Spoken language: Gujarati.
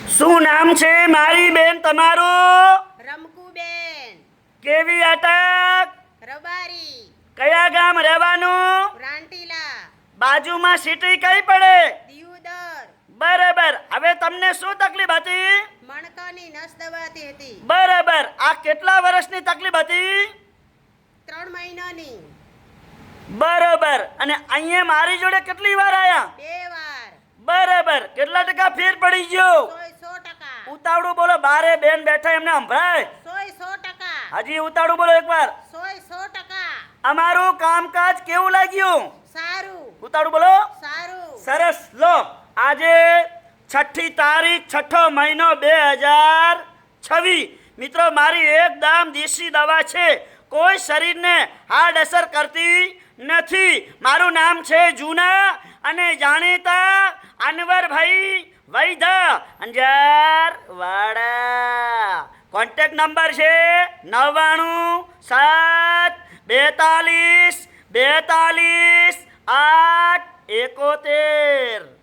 શું નામ છે મારી બેન તમારું? રમકુબેન. કેવી અટક? રબારી. કયા ગામ રહેવાનું? રાંટીલા. બાજુમાં સિટી કઈ પડે? દિયોદર. બરાબર. હવે તમને શું તકલીફ હતી? મણકાની નસ દબાતી હતી. બરાબર. આ કેટલા વર્ષની તકલીફ હતી? 3 મહિનાની. બરાબર. અને અહીંયા મારી જોડે કેટલી વાર આયા? 2 વાર. બરાબર. કેટલા ટકા ફેર પડી ગયો? 100%. ઉતાવળું બોલો, બારે બેન બેઠા એમને સંભળાય. 100%. હજી ઉતાવળું બોલો એકવાર. 100%. અમારું કામકાજ કેવું લાગ્યું? સારું. ઉતાવળું બોલો. સારું. સરસ. લો, આજે 6ઠી તારીખ 6ઠો મહિનો 2026. મિત્રો, મારી એકદમ દેશી દવા છે, કોઈ શરીરને હાર્ડ અસર કરતી નથી. મારું નામ છે જૂના અને જાણીતા અનવરભાઈ વૈદ્ય અંજાર વાડા. કોન્ટેક્ટ નંબર છે 99 7 42 42 8 71.